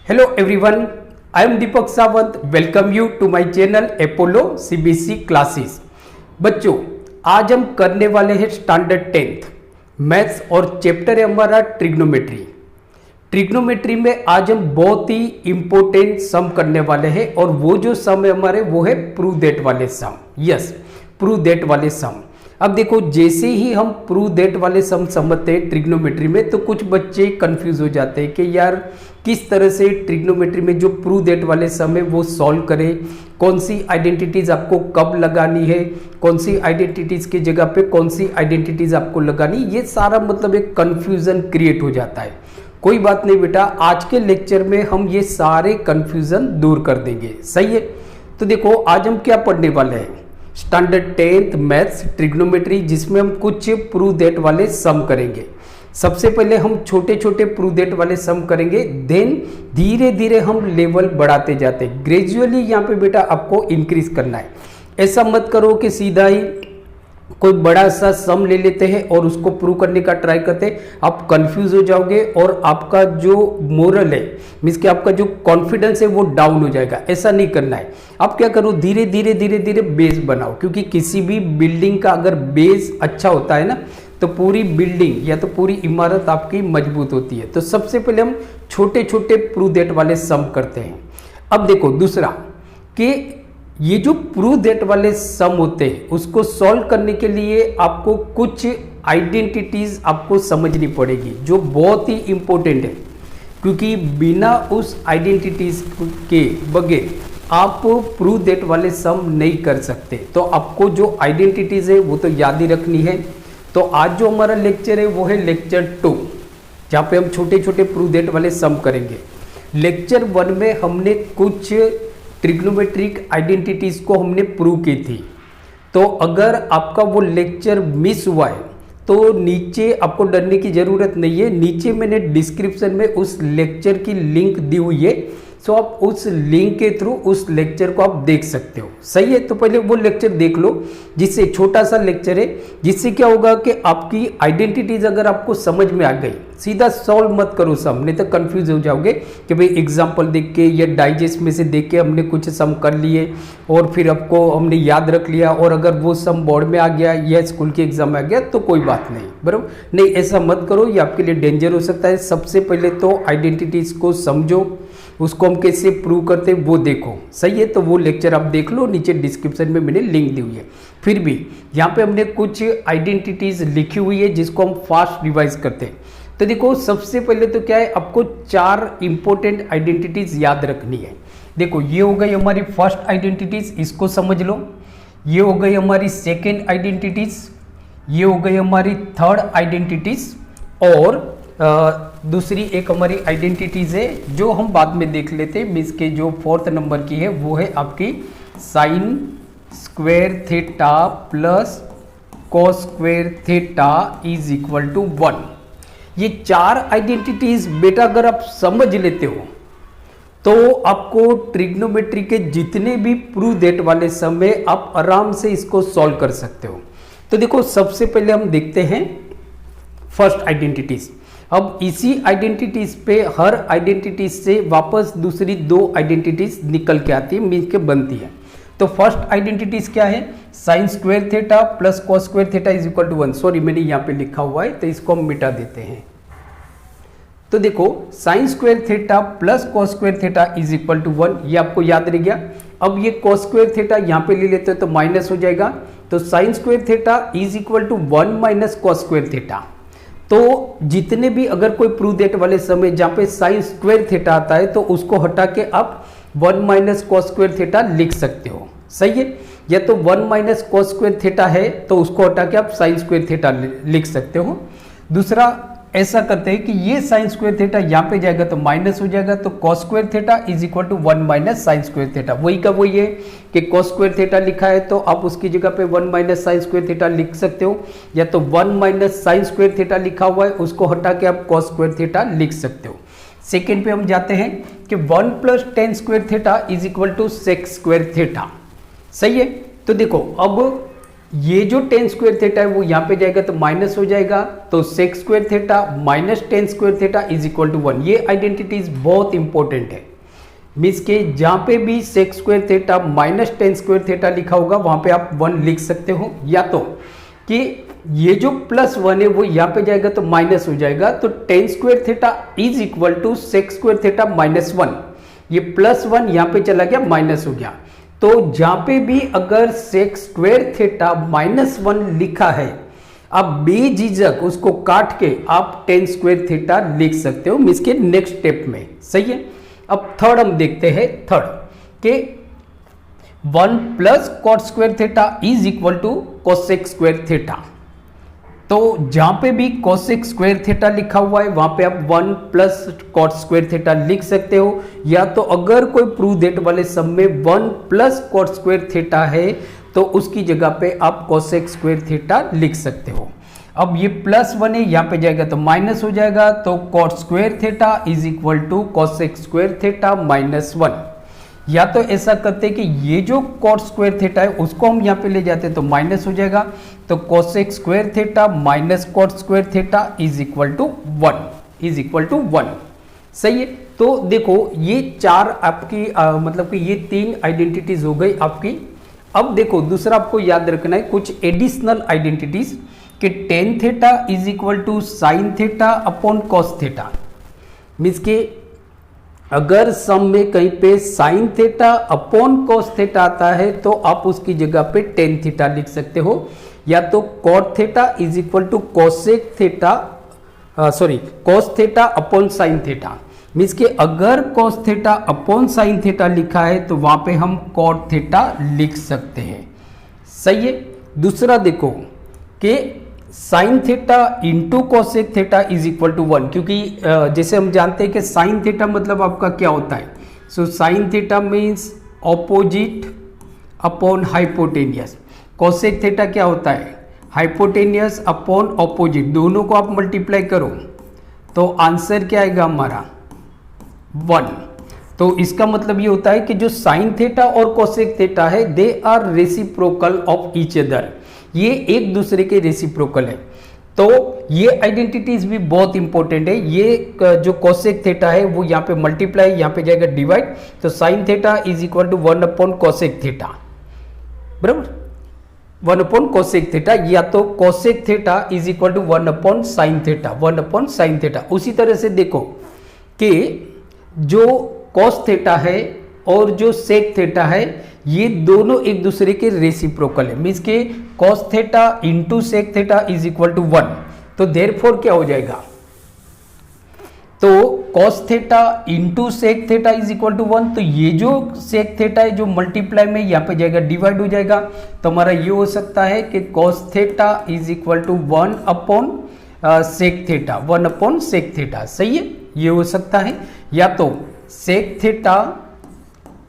Hello everyone, I am Deepak Sawant. Welcome you to my channel Apollo CBSE classes. बच्चों, आज हम करने वाले हैं स्टैंडर्ड 10th मैथ्स और चैप्टर है हमारा ट्रिग्नोमेट्री। ट्रिग्नोमेट्री में आज हम बहुत ही इंपॉर्टेंट सम करने वाले हैं और वो जो सम है हमारे वो है प्रूव दैट वाले सम। यस, प्रूव दैट वाले सम। अब देखो, जैसे ही हम प्रूव दैट वाले सम समझते हैं ट्रिग्नोमेट्री में तो कुछ बच्चे कंफ्यूज हो जाते हैं कि यार किस तरह से ट्रिग्नोमेट्री में जो प्रूव दैट वाले सम है वो सॉल्व करें, कौन सी आइडेंटिटीज आपको कब लगानी है, कौन सी आइडेंटिटीज की जगह पे कौन सी आइडेंटिटीज आपको लगानी, ये सारा मतलब एक कंफ्यूजन क्रिएट हो जाता है। कोई बात नहीं बेटा, आज के लेक्चर में हम ये सारे कंफ्यूजन दूर कर देंगे। सही है। तो देखो, आज हम क्या पढ़ने वाले हैं, स्टैंडर्ड 10th मैथ्स ट्रिग्नोमेट्री, जिसमें हम कुछ प्रूव दैट वाले सम करेंगे। सबसे पहले हम छोटे छोटे प्रूव दैट वाले सम करेंगे, देन धीरे धीरे हम लेवल बढ़ाते जाते हैं। ग्रेजुअली यहाँ पे बेटा आपको इंक्रीज करना है। ऐसा मत करो कि सीधा ही कोई बड़ा सा सम ले लेते हैं और उसको प्रूव करने का ट्राई करते हैं, आप कंफ्यूज हो जाओगे और आपका जो मोरल है, मीन्स कि आपका जो कॉन्फिडेंस है वो डाउन हो जाएगा। ऐसा नहीं करना है। आप क्या करो, धीरे धीरे धीरे धीरे बेस बनाओ, क्योंकि किसी भी बिल्डिंग का अगर बेस अच्छा होता है ना तो पूरी बिल्डिंग या तो पूरी इमारत आपकी मजबूत होती है। तो सबसे पहले हम छोटे छोटे प्रूव दैट वाले सम करते हैं। अब देखो, दूसरा कि ये जो प्रूव दैट वाले सम होते हैं उसको सॉल्व करने के लिए आपको कुछ आइडेंटिटीज आपको समझनी पड़ेगी जो बहुत ही इंपॉर्टेंट है, क्योंकि बिना उस आइडेंटिटीज के बगैर आप प्रूव दैट वाले सम नहीं कर सकते। तो आपको जो आइडेंटिटीज है वो तो याद ही रखनी है। तो आज जो हमारा लेक्चर है वो है लेक्चर 2, जहाँ पे हम छोटे छोटे प्रूव दैट वाले सम करेंगे। लेक्चर 1 में हमने कुछ ट्रिग्नोमेट्रिक आइडेंटिटीज को हमने प्रूव की थी। तो अगर आपका वो लेक्चर मिस हुआ है तो नीचे आपको डरने की ज़रूरत नहीं है, नीचे मैंने डिस्क्रिप्शन में उस लेक्चर की लिंक दी हुई है। सो आप उस लिंक के थ्रू उस लेक्चर को आप देख सकते हो। सही है। तो पहले वो लेक्चर देख लो, जिससे छोटा सा लेक्चर है, जिससे क्या होगा कि आपकी आइडेंटिटीज अगर आपको समझ में आ गई, सीधा सॉल्व मत करो सम, नहीं तो कंफ्यूज हो जाओगे कि भाई एग्जाम्पल देख के या डाइजेस्ट में से देख के हमने कुछ सम कर लिए और फिर आपको हमने याद रख लिया, और अगर वो सम बोर्ड में आ गया या स्कूल के एग्जाम में आ गया तो कोई बात नहीं, बराबर नहीं। ऐसा मत करो, ये आपके लिए डेंजर हो सकता है। सबसे पहले तो आइडेंटिटीज को समझो, उसको हम कैसे प्रूव करते हैं वो देखो। सही है। तो वो लेक्चर आप देख लो, नीचे डिस्क्रिप्शन में मैंने लिंक दी हुई है। फिर भी यहाँ पे हमने कुछ आइडेंटिटीज लिखी हुई है जिसको हम फास्ट रिवाइज करते हैं। तो देखो, सबसे पहले तो क्या है, आपको 4 इंपॉर्टेंट आइडेंटिटीज याद रखनी है। देखो, ये हो गई हमारी फर्स्ट आइडेंटिटीज, इसको समझ लो। ये हो गई हमारी सेकेंड आइडेंटिटीज, ये हो गई हमारी थर्ड आइडेंटिटीज, और दूसरी एक हमारी आइडेंटिटीज है जो हम बाद में देख लेते हैं। इसके जो 4th नंबर की है वो है आपकी sine square theta plus cos square theta is equal to 1। ये 4 आइडेंटिटीज बेटा अगर आप समझ लेते हो तो आपको ट्रिग्नोमेट्री के जितने भी प्रूव दैट वाले सम है आप आराम से इसको सॉल्व कर सकते हो। तो देखो, सबसे पहले हम देखते हैं फर्स्ट आइडेंटिटीज। अब इसी आइडेंटिटीज पे हर आइडेंटिटीज से वापस दूसरी 2 आइडेंटिटीज निकल के आती है, मिल के बनती है। तो फर्स्ट आइडेंटिटीज क्या है, sine square theta plus cos square theta is equal to 1। Sorry, मैंने यहाँ पे लिखा हुआ है तो इसको हम मिटा देते हैं। तो देखो, sine square theta plus cos square theta is equal to 1, ये आपको याद रह गया। अब ये कॉस स्क्वायर थीटा यहाँ पे ले लेते हैं तो माइनस हो जाएगा। तो sine square theta is equal to 1 minus cos square theta. तो जितने भी अगर कोई प्रूव दैट वाले समय जहाँ पे साइन स्क्वायर थीटा आता है तो उसको हटा के आप 1 माइनस कॉस स्क्वायर थीटा लिख सकते हो। सही है। या तो 1 माइनस कॉस स्क्वायर थीटा है तो उसको हटा के आप साइन स्क्वायर थीटा लिख सकते हो। दूसरा, ऐसा करते हैं कि ये साइन स्क्वायर थीटा यहाँ पे जाएगा तो माइनस हो जाएगा, तो cos square theta is equal to 1 minus sine square theta. वही का वही है कि कॉस स्क्वायर थीटा लिखा है तो आप उसकी जगह पे 1 माइनस साइन स्क्वायर थीटा लिख सकते हो, या तो 1 माइनस साइन स्क्वायर थीटा लिखा हुआ है उसको हटा के आप कॉस स्क्वायर थीटा लिख सकते हो। सेकेंड पे हम जाते हैं कि 1 plus tan square theta is equal to sec square theta. सही है। तो देखो, अब ये जो टेन स्क्वायर थीटा है वो यहाँ पे जाएगा तो माइनस हो जाएगा, तो sec square theta minus tan square theta is equal to 1। ये आइडेंटिटीज बहुत इंपॉर्टेंट है। मीन्स के जहाँ पे भी sec square theta minus tan square theta लिखा होगा वहाँ पे आप 1 लिख सकते हो, या तो कि ये जो +1 है वो यहाँ पे जाएगा तो माइनस हो जाएगा, तो tan square theta is equal to sec square theta -1। ये +1 यहाँ पे चला गया, माइनस हो गया। तो जहां पे भी अगर सेक स्क्वायर थीटा -1 लिखा है, आप बेझिझक उसको काट के आप टेन स्क्वायर थीटा लिख सकते हो मीन्स के नेक्स्ट स्टेप में। सही है। अब थर्ड हम देखते हैं, थर्ड के 1 + cot square theta is equal to cosec square theta. तो जहां पे भी कोसेक स्क्वायर थीटा लिखा हुआ है वहां पे आप 1 + कॉट स्क्वायर थीटा लिख सकते हो, या तो अगर कोई प्रूव दैट वाले सम में 1 + कॉट स्क्वायर थीटा है तो उसकी जगह पे आप कोसेक स्क्वायर थीटा लिख सकते हो। अब ये +1 है, यहाँ पे जाएगा तो माइनस हो जाएगा, तो cot square theta is equal to cosec square theta -1। या तो ऐसा करते कि ये जो कॉट स्क्वायर थीटा है उसको हम यहाँ पे ले जाते तो माइनस हो जाएगा, तो cosec square theta minus cot square theta is equal to 1 सही है। तो देखो ये चार आपकी मतलब कि ये 3 आइडेंटिटीज हो गई आपकी। अब देखो दूसरा आपको याद रखना है कुछ एडिशनल आइडेंटिटीज कि tan theta is equal to sine theta upon cos theta. Means के अगर सम में कहीं पे sine theta upon cos theta आता है तो आप उसकी जगह पे टेन थीटा लिख सकते हो, या तो cot theta is equal to cosec theta cos theta upon sine theta. Means कि अगर cos theta upon sine theta लिखा है तो वहां पे हम कॉट थीटा लिख सकते हैं। सही है। दूसरा देखो कि sine theta into cosec theta is equal to 1, क्योंकि जैसे हम जानते हैं कि साइन थीटा मतलब आपका क्या होता है। So sine theta means opposite upon hypotenuse. Cosec theta क्या होता है, हाइपोटेनियस अपॉन ऑपोजिट, दोनों को आप मल्टीप्लाई करो तो आंसर क्या आएगा हमारा 1। तो इसका मतलब ये होता है कि जो साइन थीटा और कोसेक थीटा है they are reciprocal of each other, ये एक दूसरे के रेसिप्रोकल है। तो ये आइडेंटिटीज भी बहुत इंपॉर्टेंट है। ये जो कोसेक थीटा है वो यहाँ पे मल्टीप्लाई, यहाँ पे जाएगा डिवाइड, तो sine theta is equal to 1 upon cosec theta, बराबर 1 अपॉन कोसेक थीटा, या तो cosec theta is equal to 1 upon sine theta, 1 upon sine theta. उसी तरह से देखो कि जो कॉस थीटा है और जो सेक थीटा है ये दोनों एक दूसरे के रेसिप्रोकल है। मीन्स के cos theta into sec theta is equal to 1, तो देयरफॉर क्या हो जाएगा, तो cos theta into sec theta is equal to 1, तो ये जो सेक थीटा है जो मल्टीप्लाई में यहाँ पे जाएगा डिवाइड हो जाएगा, तो हमारा ये हो सकता है कि cos theta is equal to 1 upon sec theta, 1 upon sec theta. सही है, ये हो सकता है, या तो sec theta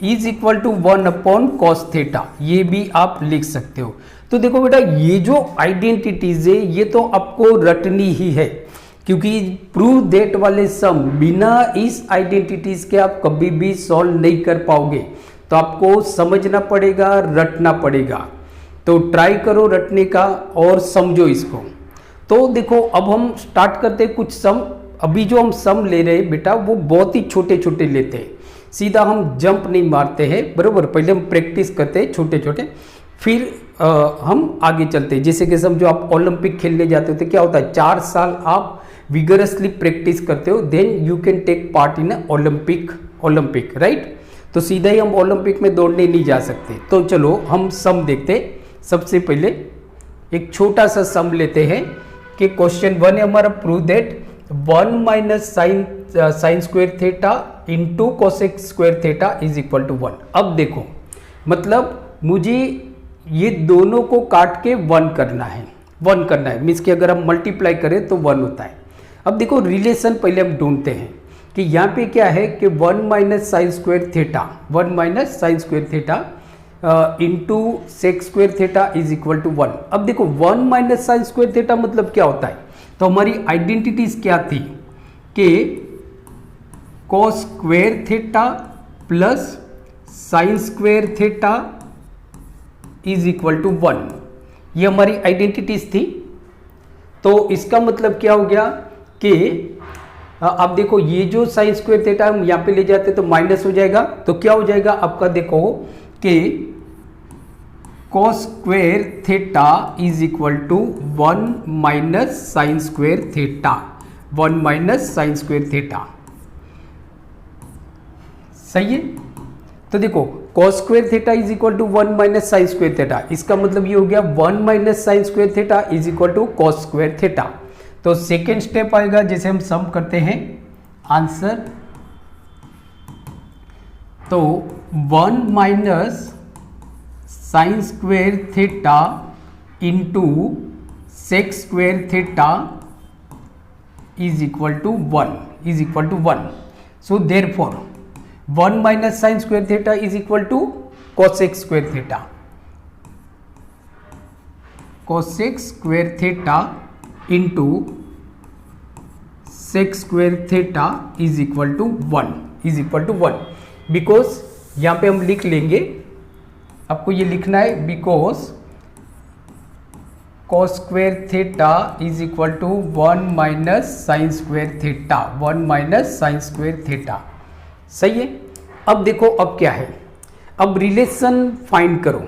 is equal to 1 upon cos theta, ये भी आप लिख सकते हो। तो देखो बेटा ये जो आइडेंटिटीज है ये तो आपको रटनी ही है, क्योंकि प्रूव दैट वाले सम बिना इस आइडेंटिटीज के आप कभी भी सॉल्व नहीं कर पाओगे, तो आपको समझना पड़ेगा, रटना पड़ेगा। तो ट्राई करो रटने का और समझो इसको। तो देखो अब हम स्टार्ट करते हैं कुछ सम। अभी जो हम सम ले रहे हैं बेटा वो बहुत ही छोटे छोटे लेते हैं, सीधा हम जंप नहीं मारते हैं, बराबर। पहले हम प्रैक्टिस करते हैं छोटे छोटे, फिर हम आगे चलते हैं। जैसे कि समझो आप ओलंपिक खेलने जाते हो तो क्या होता है, 4 साल आप विगरसली प्रैक्टिस करते हो, then you can take part in Olympic right. तो सीधा ही हम ओलंपिक में दौड़ने नहीं जा सकते। तो चलो हम सम देखते हैं। सबसे पहले एक छोटा सा सम लेते हैं कि क्वेश्चन 1 है हमारा, prove that 1 minus sine square theta into cosec square theta is equal to 1। अब देखो मतलब मुझे ये दोनों को काट के 1 करना है, मीन्स कि अगर हम मल्टीप्लाई करें तो 1 होता है। अब देखो रिलेशन पहले हम ढूंढते हैं कि यहाँ पे क्या है कि 1 minus sine square theta into sec square theta is equal to 1। अब देखो 1 माइनस साइन स्क्वायर थीटा मतलब क्या होता है, तो हमारी आइडेंटिटीज क्या थी कि cos square theta plus sine square theta is equal to 1। ये हमारी आइडेंटिटीज थी। तो इसका मतलब क्या हो गया कि अब देखो ये जो साइन स्क्वायर थीटा हम यहाँ पे ले जाते तो माइनस हो जाएगा, तो क्या हो जाएगा आपका, देखो कि cos square theta is equal to 1 minus sine square theta, 1 minus sine square theta. सही है। तो देखो cos square theta is equal to 1 minus sine square theta, इसका मतलब ये हो गया 1 minus sine square theta is equal to cos square theta. तो सेकेंड स्टेप आएगा जैसे हम सम करते हैं आंसर, तो 1 minus sine square theta into sec square theta is equal to 1, so therefore 1 minus sine square theta is equal to cosec square theta, cosec square theta into sec square theta is equal to 1, because यहां पे हम लिख लेंगे, आपको ये लिखना है because cos square theta is equal to 1 minus sine square theta, 1 minus sine square theta. सही है। अब देखो अब क्या है, अब रिलेशन फाइंड करो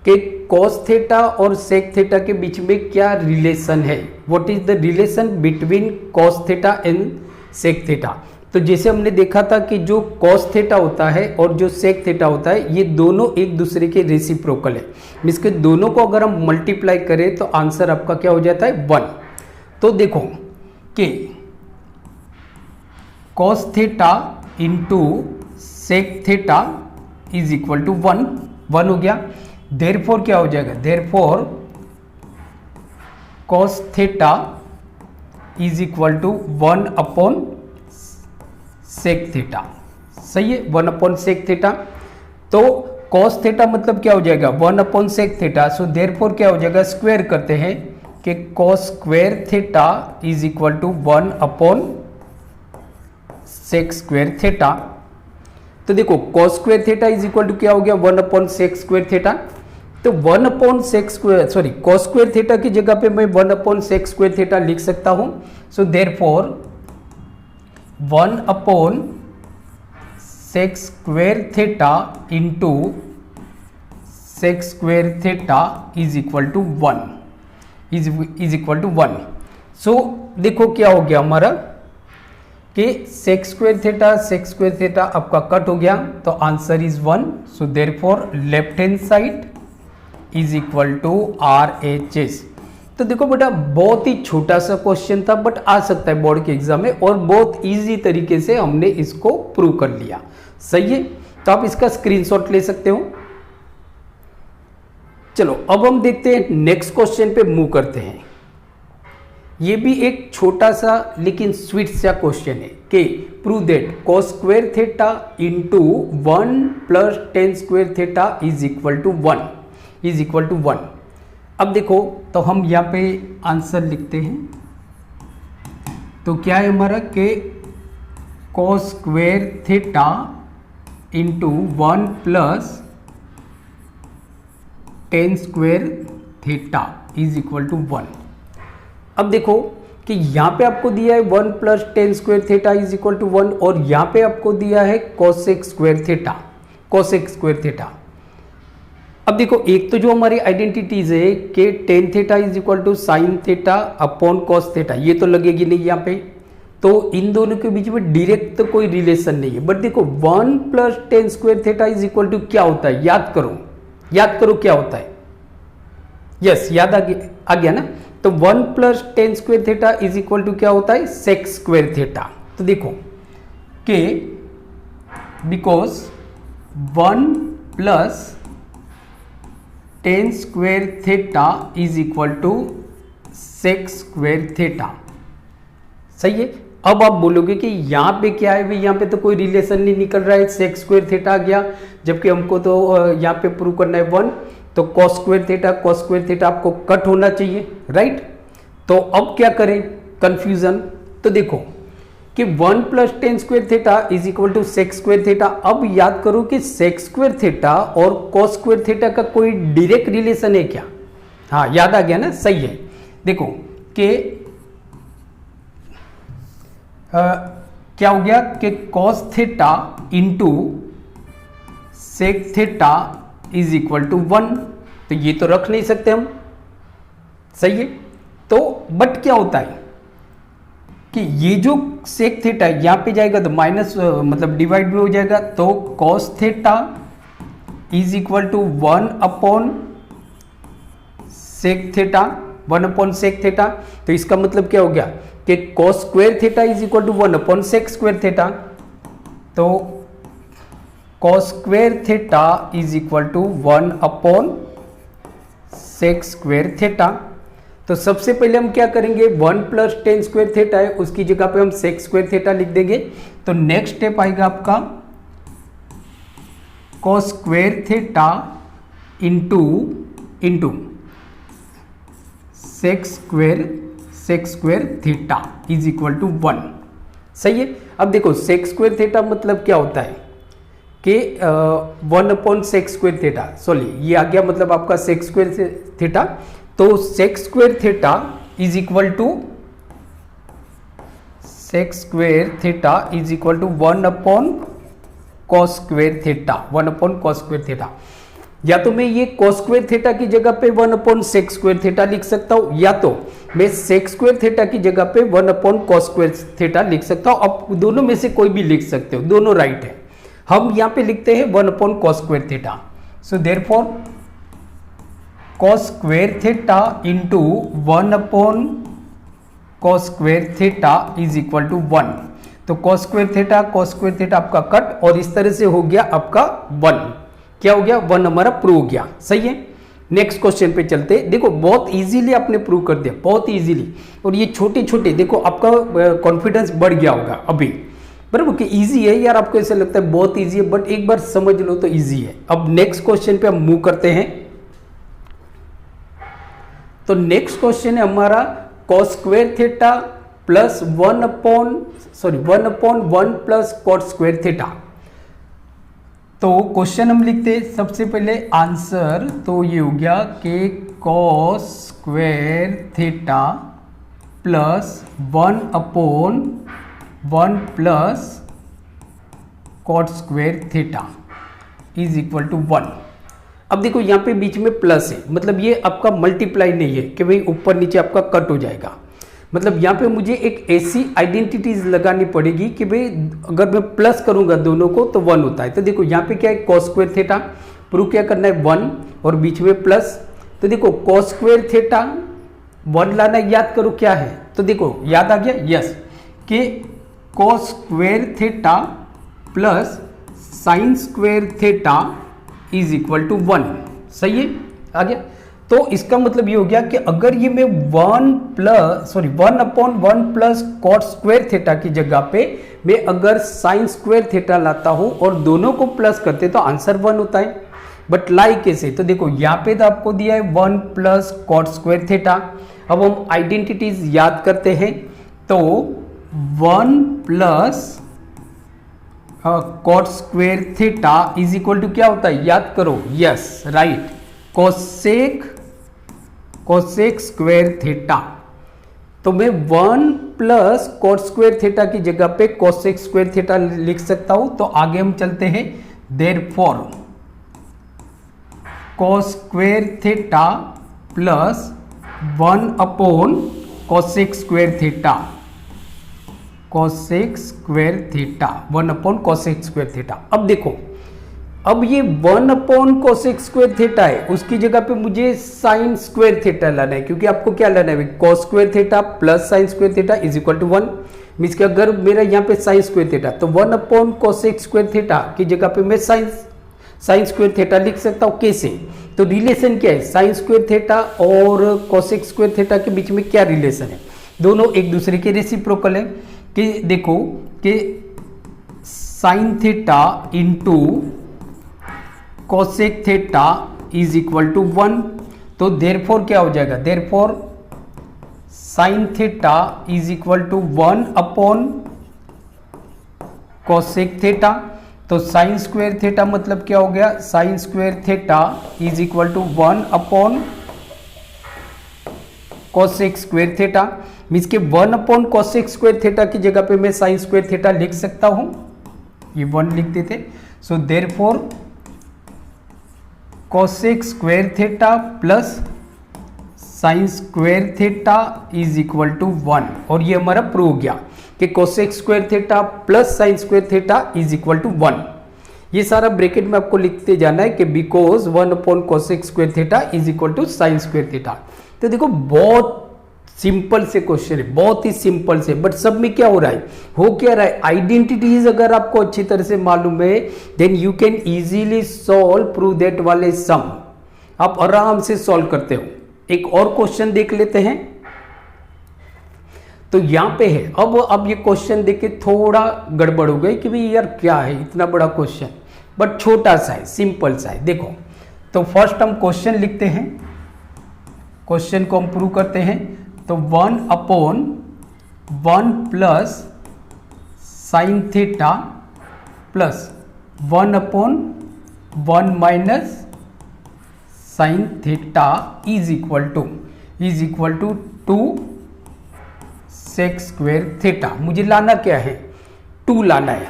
कि cos थीटा और sec थीटा के बीच में क्या रिलेशन है, what is the relation between cos theta and sec theta. तो जैसे हमने देखा था कि जो cos थीटा होता है और जो sec थीटा होता है ये दोनों एक दूसरे के रेसिप्रोकल है, मींस के दोनों को अगर हम मल्टीप्लाई करें तो आंसर आपका क्या हो जाता है 1। तो देखो कि cos theta into sec theta is equal to 1 हो गया। देयरफॉर क्या हो जाएगा, therefore cos theta is equal to 1 upon sec theta. सही है, 1 अपॉन sec थीटा। तो cos थीटा मतलब क्या हो जाएगा 1 upon sec theta, so therefore क्या हो जाएगा, स्क्वायर करते हैं कि cos square theta is equal to 1 upon sec square theta. तो देखो cos square theta is equal to क्या हो गया 1 अपॉन sec स्क्वायर थीटा। तो 1 upon sec square cos square theta की जगह पे मैं 1 अपॉन sec स्क्वायर थीटा लिख सकता हूं। So therefore 1 upon sec square theta into sec square theta is equal to 1 so देखो क्या हो गया हमारा कि sec स्क्वायर थीटा आपका कट हो गया, तो answer is 1। So therefore left hand side is equal to RHS। तो देखो बेटा बहुत ही छोटा सा क्वेश्चन था बट आ सकता है बोर्ड के एग्जाम में, और बहुत इजी तरीके से हमने इसको प्रूव कर लिया। सही है, तो आप इसका स्क्रीनशॉट ले सकते हो। चलो अब हम देखते हैं नेक्स्ट क्वेश्चन पे मूव करते हैं। ये भी एक छोटा सा लेकिन स्वीट सा क्वेश्चन है कि prove that cos square theta into 1 plus tan square theta is equal to 1। अब देखो तो हम यहाँ पे आंसर लिखते हैं। तो क्या है हमारा कि cos square theta into 1 plus tan square theta is equal to 1। अब देखो कि यहाँ पे आपको दिया है 1 plus tan square theta is equal to 1, और यहाँ पे आपको दिया है cosec स्क्वायर थीटा। अब देखो एक तो जो हमारी आइडेंटिटीज है कि tan theta is equal to sine theta upon cos theta, ये तो लगेगी नहीं यहाँ पे, तो इन दोनों के बीच में डायरेक्ट तो कोई रिलेशन नहीं है। बट देखो 1 plus tan square theta is equal to क्या होता है, याद करो क्या होता है। यस, याद आ गया ना। तो 1 plus tan square theta is equal to क्या होता है, sec स्क्वायर थीटा। तो देखो कि because 1 plus tan square theta is equal to sec square theta. सही है। अब आप बोलोगे कि यहाँ पे क्या है भाई, यहाँ पे तो कोई रिलेशन नहीं निकल रहा है, sec स्क्वायर थीटा आ गया, जबकि हमको तो यहाँ पे प्रूव करना है 1, तो cos स्क्वायर थीटा आपको कट होना चाहिए, राइट। तो अब क्या करें, कंफ्यूजन। तो देखो कि 1 plus tan square theta is equal to sec square theta. अब याद करो कि sec स्क्वायर थीटा और cos स्क्वायर थीटा का कोई डायरेक्ट रिलेशन है क्या, हाँ याद आ गया ना, सही है। देखो कि क्या हो गया कि cos theta into sec theta is equal to 1, तो ये तो रख नहीं सकते हम, सही है। तो बट क्या होता है कि ये जो सेक थीटा यहां पे जाएगा तो माइनस मतलब डिवाइड भी हो जाएगा, तो cos theta is equal to 1 upon sec theta, 1 upon sec theta. तो इसका मतलब क्या हो गया कि cos square theta is equal to 1 upon sec square theta. तो cos square theta is equal to 1 upon sec square theta. तो सबसे पहले हम क्या करेंगे, 1 प्लस टेन स्क्वायर थीटा है, उसकी जगह पे हम सेक स्क्वायर थीटा लिख देंगे। तो नेक्स्ट स्टेप आएगा आपका cos square theta into sec square theta is equal to 1, सही है। अब देखो सेक स्क्वायर थीटा मतलब क्या होता है कि 1 upon sec square theta, sorry ये आ गया मतलब आपका सेक स्क्वायर थीटा। तो sec square theta is equal to 1 upon cos square theta, 1 upon cos square theta. या तो मैं ये कॉस स्क्वायर थीटा की जगह पे 1 अपॉन सेक स्क्वायर थीटा लिख सकता हूं, या तो मैं सेक स्क्वायर थीटा की जगह पे 1 अपॉन कॉस स्क्वायर थीटा लिख सकता हूं। अब दोनों में से कोई भी लिख सकते हो, दोनों राइट है। हम यहां पे लिखते हैं 1 upon cos square theta. So therefore cos square theta into 1 upon cos square theta is equal to 1। तो कॉस स्क्वायर थीटा आपका कट, और इस तरह से हो गया आपका 1। क्या हो गया, 1 हमारा प्रूव हो गया, सही है। नेक्स्ट क्वेश्चन पे चलते। देखो बहुत इजीली आपने प्रूव कर दिया, बहुत इजीली। और ये छोटे छोटे देखो आपका कॉन्फिडेंस बढ़ गया होगा अभी, बराबर कि इजी है यार। आपको ऐसा लगता है बहुत इजी है, बट एक बार समझ लो तो इजी है। अब नेक्स्ट क्वेश्चन पे हम मूव करते हैं। तो नेक्स्ट क्वेश्चन है हमारा cos square theta plus 1 upon 1 plus cot square theta. तो क्वेश्चन हम लिखते हैं सबसे पहले आंसर, तो ये हो गया कि cos square theta plus 1 upon 1 plus cot square theta is equal to 1। अब देखो यहाँ पे बीच में प्लस है, मतलब ये आपका मल्टीप्लाई नहीं है कि भाई ऊपर नीचे आपका कट हो जाएगा। मतलब यहाँ पे मुझे एक ऐसी आइडेंटिटीज लगानी पड़ेगी कि भाई अगर मैं प्लस करूंगा दोनों को तो 1 होता है। तो देखो यहाँ पे क्या है, कॉस स्क्वायर थीटा, प्रूव क्या करना है 1 और बीच में प्लस। तो देखो कॉस स्क्वायर थीटा 1 लाना, याद करो क्या है। तो देखो याद आ गया, यस, कि cos square theta plus sine square theta is equal to 1, सही है, आ गया। तो इसका मतलब ये हो गया कि अगर ये मैं 1 upon 1 plus cot square theta की जगह पे मैं अगर साइन स्क्वायर थीटा लाता हूं और दोनों को प्लस करते तो आंसर 1 होता है। बट लाई कैसे, तो देखो यहाँ पे तो आपको दिया है 1 प्लस कॉट स्क्वायर थीटा। अब हम आइडेंटिटीज याद करते हैं, तो 1 plus cot square theta is equal to क्या होता है, याद करो, yes right, cosec square theta. तो मैं 1 प्लस कॉट स्क्वायर थीटा की जगह पे कोसेक स्क्वायर थीटा लिख सकता हूं। तो आगे हम चलते हैं, therefore cos square theta plus 1 upon cosec square theta, cosec square theta 1 upon cosec square theta. अब देखो, अब ये 1 अपॉन कोसेक स्क्वायर थीटा है, उसकी जगह पे मुझे साइन स्क्वायर थीटा लाना है, क्योंकि आपको क्या लाना है, cos square theta plus sine square theta is equal to 1। Means कि अगर मेरा यहाँ पे साइन स्क्वायर थीटा, तो 1 अपॉन कोसेक स्क्वायर थीटा की जगह पे मैं साइन स्क्वायर थीटा लिख सकता हूँ। कैसे, तो रिलेशन क्या है, साइन स्क्वायर थीटा और कोसेक स्क्वायर थीटा के बीच में क्या रिलेशन है, दोनों एक दूसरे के रेसिप्रोकल है। कि देखो कि sine theta into cosec theta is equal to 1। तो देयरफॉर क्या हो जाएगा, therefore sine theta is equal to 1 upon cosec theta. तो साइन स्क्वायर थीटा मतलब क्या हो गया, sine square theta is equal to 1 upon cosec square theta, means के 1 अपॉन कोसेक स्क्वायर थीटा की जगह पे मैं साइन स्क्वायर थीटा लिख सकता हूं, ये 1 लिखते थे। So therefore cosec square theta plus sine square theta is equal to 1, और ये हमारा प्रूव हो गया कि cosec square theta plus sine square theta is equal to 1। ये सारा ब्रैकेट में आपको लिखते जाना है कि because 1 upon cosec square theta is equal to sine square theta. तो देखो बहुत सिंपल से क्वेश्चन है, बहुत ही सिंपल से, बट सब में क्या हो रहा है, हो क्या रहा है, आइडेंटिटीज अगर आपको अच्छी तरह से मालूम है then you can easily solve prove that वाले सम, आप आराम से सॉल्व करते हो। एक और क्वेश्चन देख लेते हैं। तो यहां पे है, अब ये क्वेश्चन देख के थोड़ा गड़बड़ हो गई कि भाई यार क्या है इतना बड़ा क्वेश्चन, बट छोटा सा है, सिंपल सा है। देखो तो फर्स्ट हम क्वेश्चन लिखते हैं, क्वेश्चन को हम प्रूव करते हैं। तो 1 upon 1 plus sine theta plus 1 upon 1 minus sine theta is equal to 2 sec square theta. मुझे लाना क्या है, 2 लाना है,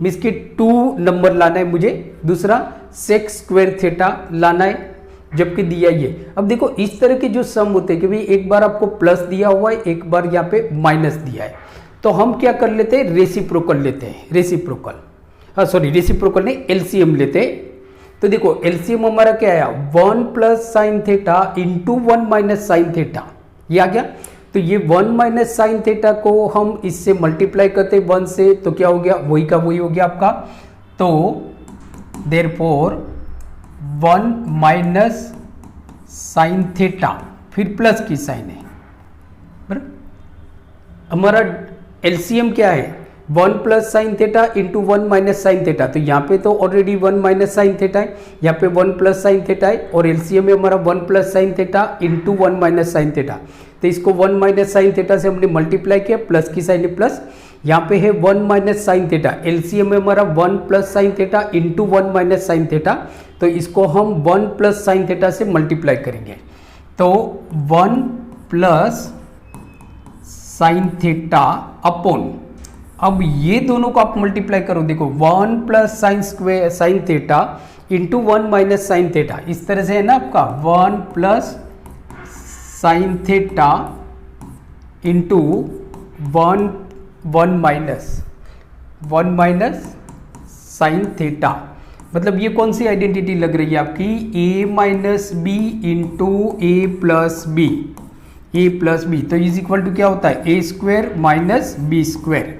मीन्स के 2 नंबर लाना है मुझे, दूसरा सेक स्क्वायर थीटा लाना है, जबकि दिया ये। अब देखो इस तरह के जो सम होते हैं कि भाई एक बार आपको प्लस दिया हुआ है, एक बार यहाँ पे माइनस दिया है, तो हम क्या कर लेते हैं, रेसिप्रोकल लेते हैं, रेसिप्रोकल नहीं, एलसीएम लेते हैं। तो देखो एलसीएम हमारा क्या आया, 1 plus sine theta into 1 minus sine theta, ये आ गया। तो ये 1 माइनस साइन थीटा को हम इससे मल्टीप्लाई करते 1 से, तो क्या हो गया, वही का वही हो गया आपका। तो देयरफॉर 1 माइनस साइन थीटा, फिर प्लस की साइन है, बराबर। हमारा एलसीएम क्या है, 1 plus sine theta into 1 minus sine theta. तो यहाँ पे तो ऑलरेडी 1 माइनस साइन थीटा है, यहाँ पे 1 प्लस साइन थीटा है, और एलसीएम में हमारा 1 plus sine theta into 1 minus sine theta. तो इसको 1 माइनस साइन थीटा से हमने मल्टीप्लाई किया, प्लस की साइन है प्लस, यहाँ पे है 1 माइनस साइन थीटा, एलसीएम में हमारा 1 plus sine theta into 1 minus sine theta. तो इसको हम 1 प्लस साइन थीटा से मल्टीप्लाई करेंगे, तो 1 प्लस साइन थीटा अपॉन, अब ये दोनों को आप मल्टीप्लाई करो, देखो 1 plus sine square sine theta into 1 minus sine theta, इस तरह से है ना आपका 1 plus sine theta into 1 minus sine theta. मतलब ये कौन सी आइडेंटिटी लग रही है आपकी, ए माइनस बी इंटू ए प्लस बी। तो इज इक्वल टू क्या होता है, ए स्क्वायर माइनस बी स्क्वायर,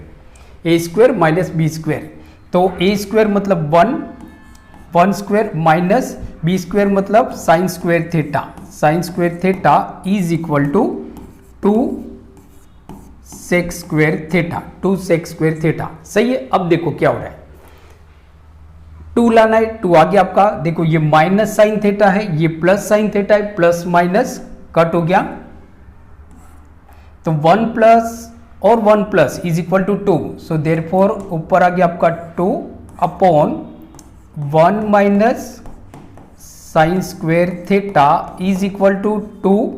ए स्क्वायर माइनस बी स्क्वायर। तो ए स्क्वायर मतलब 1 स्क्वायर माइनस बी स्क्वायर मतलब sine square theta is equal to 2 sec square theta, सही है। अब देखो क्या हो रहा है, 2 लाना है, 2 आ गया आपका। देखो ये माइनस साइन थीटा है, ये प्लस साइन थीटा है, प्लस माइनस कट हो गया, तो 1 प्लस और 1 plus is equal to 2। So therefore ऊपर आ गया आपका 2 upon 1 minus sine square theta is equal to 2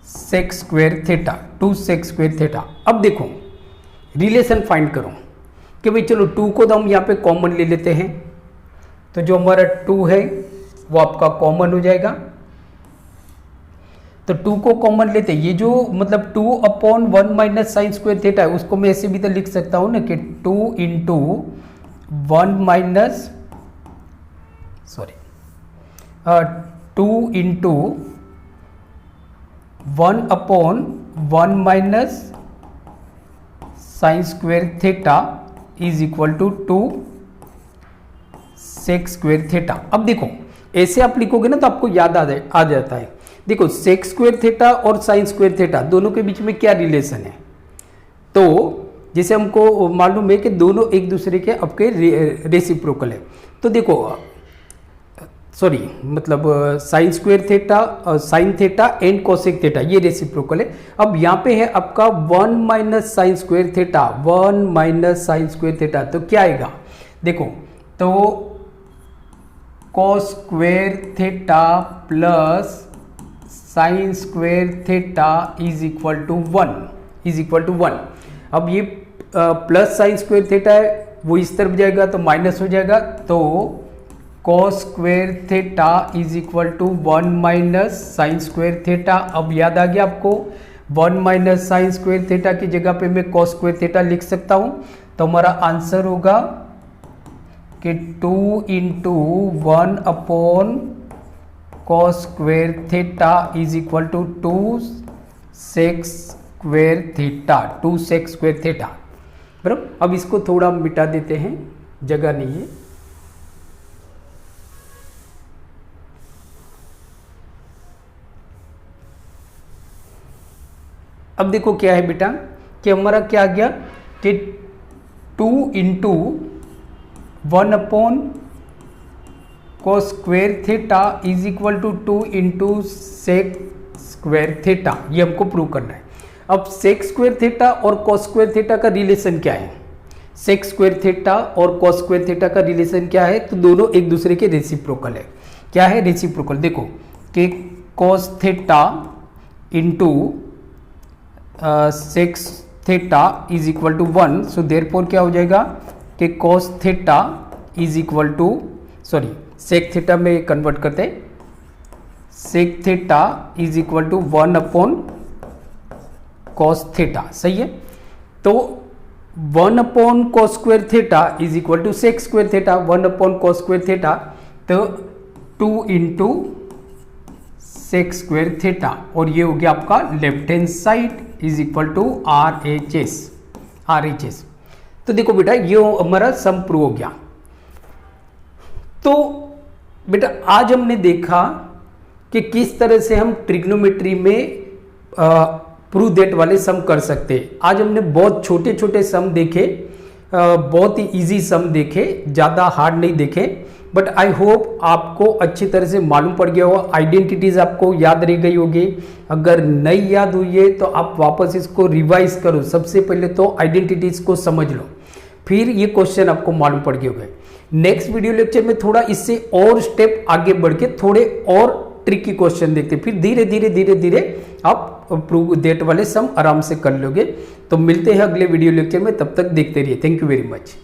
sec square theta. अब देखो रिलेशन फाइंड करो कि भाई चलो 2 को तो हम यहाँ पे कॉमन ले लेते हैं, तो जो हमारा 2 है वो आपका कॉमन हो जाएगा। तो 2 को कॉमन लेते हैं, ये जो मतलब 2 upon 1 minus sine square theta है उसको मैं ऐसे भी तो लिख सकता हूँ ना कि 2 into 1 minus 2 into 1 upon 1 minus sine square theta is equal to 2 sec square theta. अब देखो ऐसे आप लिखोगे ना तो आपको याद आ जाता है। देखो सेक स्क्वायर थीटा और साइन स्क्वायर थीटा दोनों के बीच में क्या रिलेशन है, तो जैसे हमको मालूम है कि दोनों एक दूसरे के आपके रेसिप्रोकल है। तो देखो सॉरी मतलब sine square theta sine theta and cosec theta ये रेसिप्रोकल है। अब यहाँ पे है आपका 1 minus sine square theta, 1 minus sine square theta, तो क्या आएगा देखो, तो cos square theta plus sine square theta is equal to 1 अब ये प्लस साइन स्क्वेयर थीटा है वो इस तरफ जाएगा तो माइनस हो जाएगा, तो cos square theta is equal to 1 minus sine square theta. अब याद आ गया आपको, 1 माइनस साइन स्क्वेयर थीटा की जगह पे मैं कॉस स्क्वेयर थीटा लिख सकता हूं, तो हमारा आंसर होगा कि 2 into 1 upon cos square theta is equal to 2 sec square theta बराबर। अब इसको थोड़ा मिटा देते हैं, जगह नहीं है। अब देखो क्या है बेटा कि हमारा क्या आ गया कि 2 into 1 upon cos square theta is equal to 2 into sec square theta, ये हमको प्रूव करना है। अब सेक स्क्वेयर थीटा और कॉस स्क्वेयर थीटा का रिलेशन क्या है? सेक स्क्वेयर थीटा और कॉस स्क्वेयर थीटा का रिलेशन क्या है? तो दोनों एक दूसरे के रेसिप्रोकल है। क्या है रेसिप्रोकल? देखो कि cos theta into sec theta is equal to 1, so therefore क्या हो जाएगा कि cos theta is equal to sec theta में कन्वर्ट करते हैं, sec theta is equal to 1 upon cos theta, सही है। तो 1 upon cos square theta is equal to sec square theta, 1 upon cos square theta, तो 2 इंटू सेक स्क्वेयर थीटा, और ये हो गया आपका left hand side is equal to RHS। तो देखो बेटा ये हमारा सम प्रूव हो गया। तो बेटा आज हमने देखा कि किस तरह से हम ट्रिग्नोमेट्री में प्रूव दैट वाले सम कर सकते हैं। आज हमने बहुत छोटे छोटे सम देखे, बहुत ही इजी सम देखे, ज़्यादा हार्ड नहीं देखे, बट आई होप आपको अच्छी तरह से मालूम पड़ गया होगा। आइडेंटिटीज आपको याद रह गई होगी, अगर नहीं याद हुई है तो आप वापस इसको रिवाइज करो। सबसे पहले तो आइडेंटिटीज को समझ लो, फिर ये क्वेश्चन आपको मालूम पड़ गए होंगे। नेक्स्ट वीडियो लेक्चर में थोड़ा इससे और स्टेप आगे बढ़ के थोड़े और ट्रिकी क्वेश्चन देखते, फिर धीरे धीरे आप प्रूव दैट वाले सम आराम से कर लोगे। तो मिलते हैं अगले वीडियो लेक्चर में, तब तक देखते रहिए। Thank you very much.